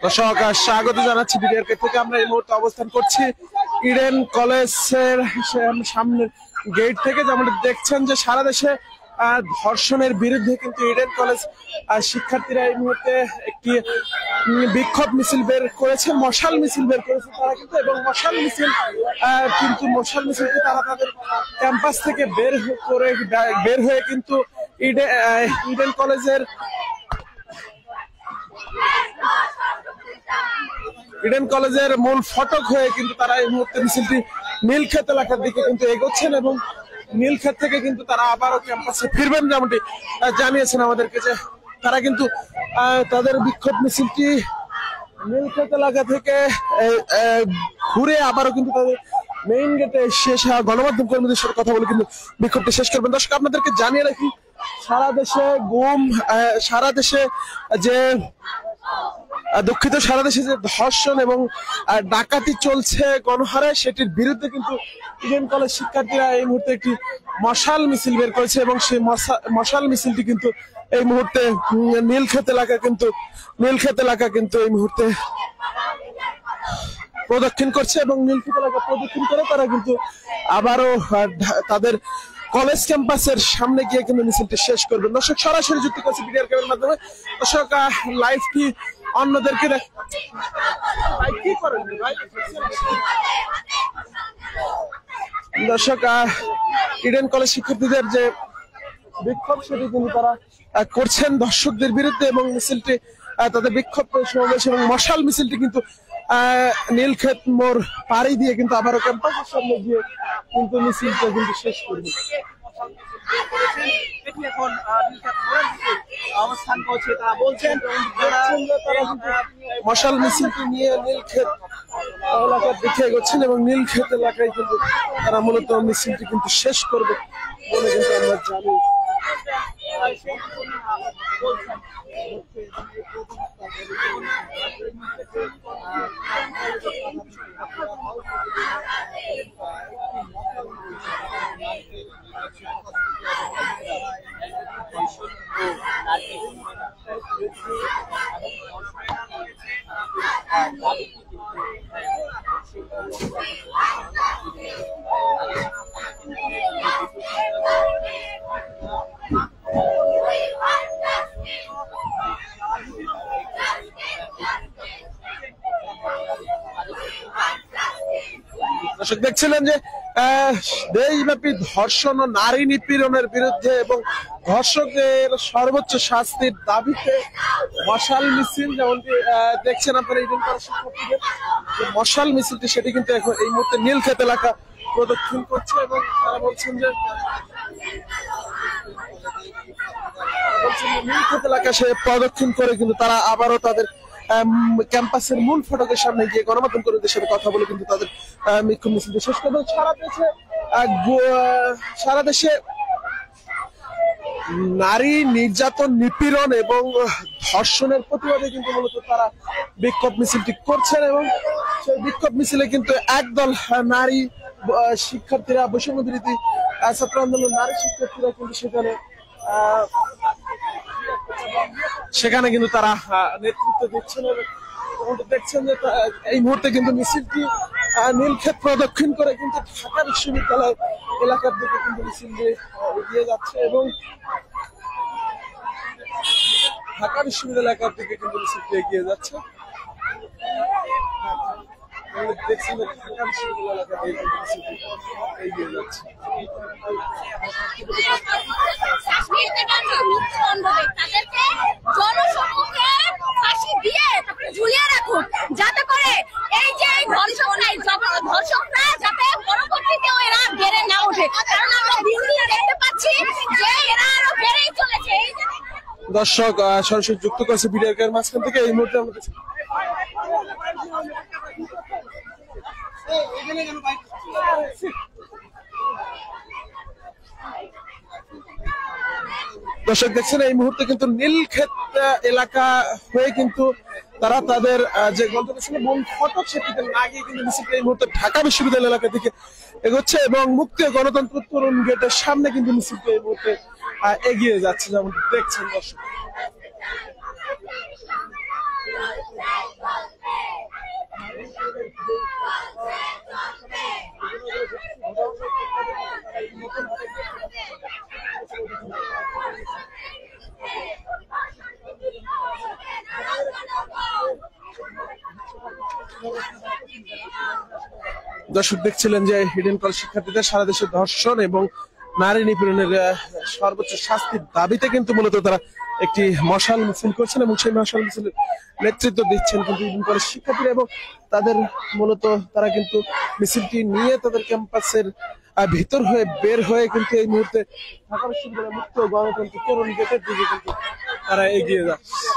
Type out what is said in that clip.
দর্শক স্বাগত জানাচ্ছি বিডিআরকে থেকে। আমরা এই মুহূর্তে অবস্থান করছি ইডেন কলেজের সামনের গেট থেকে। যেমনটা দেখছেন যে সারা দেশে ধর্ষণের বিরুদ্ধে কিন্তু ইডেন কলেজ শিক্ষার্থীরা এই মুহূর্তে একটি বিক্ষোভ মিছিল বের করেছে, মশাল মিছিল বের করেছে তারা কিন্তু। এবং মশাল মিছিলকে তারা তাদের ক্যাম্পাস থেকে বের হয়ে কিন্তু ইডেন কলেজের মূল ফটক হয়ে কিন্তু তারা এই মুহূর্তে মিছিলটি নীলক্ষেত এলাকার দিকে কিন্তু এগোচ্ছেন এবং নীলক্ষেত থেকে কিন্তু তারা আবারও ক্যাম্পাসে ফিরবেন, যেমনটি জানিয়েছেন আমাদেরকে যে তারা কিন্তু তাদের বিক্ষোভ মিছিলটি নীলক্ষেত এলাকা থেকে ঘুরে আবারও কিন্তু তাদের মেইন গেটে শেষ গণমাধ্যম কর্মীদের সাথে কথা বলে কিন্তু বিক্ষোভটি শেষ করবেন। দর্শক আপনাদেরকে জানিয়ে রাখি, সারা দেশে যে ধর্ষণ এবং ডাকাতি চলছে গণহারে, সেটির বিরুদ্ধে কিন্তু ইডেন কলেজ শিক্ষার্থীরা এই মুহূর্তে একটি মশাল মিছিল বের করেছে এবং সেই মশাল মিছিলটি কিন্তু এই মুহূর্তে নীলক্ষেত এলাকা কিন্তু এই মুহূর্তে প্রদক্ষিণ করছে এবং নীলক্ষেত এলাকা প্রদক্ষিণ করে তারা কিন্তু আবারও তাদের কলেজ ক্যাম্পাসের সামনে গিয়ে কিন্তু মিছিলটি শেষ করবেন। দর্শক সরাসরি যুক্ত করছে বিডিআর ক্যামেরার মাধ্যমে। দর্শক লাইভটি অন্যদেরকে দর্শক ইডেন কলেজ শিক্ষার্থীদের যে বিক্ষোভ সেটি কিন্তু তারা করছেন দর্শকদের বিরুদ্ধে এবং মিছিলটি তাদের বিক্ষোভ সমাবেশ এবং মশাল মিছিলটি কিন্তু নীলক্ষেত মোড় পাড়ি দিয়ে কিন্তু আবারও ক্যাম্পাসের সামনে গিয়ে কিন্তু মিছিলটা কিন্তু শেষ করবে। মশাল মিছিলটি নিয়ে নীলক্ষেত এলাকার দিকে এগোচ্ছেন এবং নীলক্ষেত এলাকায় কিন্তু তারা মূলত মিছিলটি কিন্তু শেষ করবে বলে কিন্তু আমরা জানি। দর্শক দেখছিলেন যে দেশব্যাপী ধর্ষণ ও নারী নিপীড়নের বিরুদ্ধে এবং ধর্ষকের সর্বোচ্চ শাস্তির দাবিতে মশাল মিছিল, যেমনটি দেখছেন আপনারা ইডেন কলেজ শিক্ষার্থীদের মশাল মিছিলটি, সেটি কিন্তু এখন এই মুহূর্তে নীলক্ষেত এলাকা প্রদক্ষিণ করছে এবং তারা বলছেন যে নীলক্ষেত এলাকা সে প্রদক্ষিণ করে কিন্তু তারা আবারও তাদের ক্যাম্পাসের মূল ফটকের সামনে গিয়ে গণমাধ্যম কর্মীদের সাথে কথা বলে কিন্তু তাদের বিক্ষোভ মিছিল শেষ করবে। সারা দেশে নারী নির্যাতন, নিপীড়ন এবং ধর্ষণের প্রতিবাদে কিন্তু মূলত তারা বিক্ষোভ মিছিলটি করছেন এবং সেই বিক্ষোভ মিছিলে কিন্তু একদল নারী শিক্ষার্থীরা, বৈষম্য বিরোধী ছাত্র আন্দোলন নারী শিক্ষার্থীরা কিন্তু সেখানে কিন্তু তারা নেতৃত্ব দিচ্ছেন এবং দেখছেন যে এই মুহূর্তে কিন্তু মিছিলটি নীলক্ষেত প্রদক্ষিণ করে কিন্তু ঢাকা বিশ্ববিদ্যালয় এলাকার দিকে কিন্তু মিছিলটি এগিয়ে যাচ্ছে এবং ঢাকা বিশ্ববিদ্যালয় এলাকার দিকে কিন্তু মিছিলটি এগিয়ে যাচ্ছে। দেখছেন ঢাকা বিশ্ববিদ্যালয় এলাকার দিকে মিছিলটি এগিয়ে যাচ্ছে। ঝুলিয়ে রাখুন যাতে করে এই যে ধর্ষকরা যাতে পরবর্তীতে এরা বেড়ে না ওঠে, কারণ আমরা দিন দিন দেখতে পাচ্ছি যে এরা আরো বেড়েই চলেছে। দর্শক সরাসরি যুক্ত করেছে বিডিআর মাঝখান থেকে এই মুহূর্তে আমাদের দর্শক দেখছেন এই মুহূর্তে কিন্তু নীলক্ষেত এলাকা হয়ে কিন্তু তারা তাদের যে গন্তব্য ছিল মূল ফটক সেটিতে না গিয়ে কিন্তু মিছিলটা এই মুহূর্তে ঢাকা বিশ্ববিদ্যালয় এলাকা থেকে এগোচ্ছে এবং মুক্তি গণতন্ত্র তরুণ গেটের সামনে কিন্তু মিছিলটা এই মুহূর্তে এগিয়ে যাচ্ছে, যেমন দেখছেন দর্শক। দর্শক দেখছিলেন যে ইডেন কলেজ শিক্ষার্থীদের সারা দেশে ধর্ষণ এবং নারী নিপীড়নের সর্বোচ্চ শাস্তির দাবিতে কিন্তু মূলত তারা একটি মশাল মিছিল করছেন এবং সেই মশাল মিছিলের নেতৃত্ব দিচ্ছেন কিন্তু ইডেন কলেজ শিক্ষার্থীরা এবং তাদের মূলত তারা কিন্তু মিছিলটি নিয়ে তাদের ক্যাম্পাসের ভিতর হয়ে বের হয়ে কিন্তু এই মুহূর্তে ঢাকা বিশ্ববিদ্যালয়ের মুক্ত গণতন্ত্র তরুণ গেটের দিকে কিন্তু তারা এগিয়ে যাচ্ছে।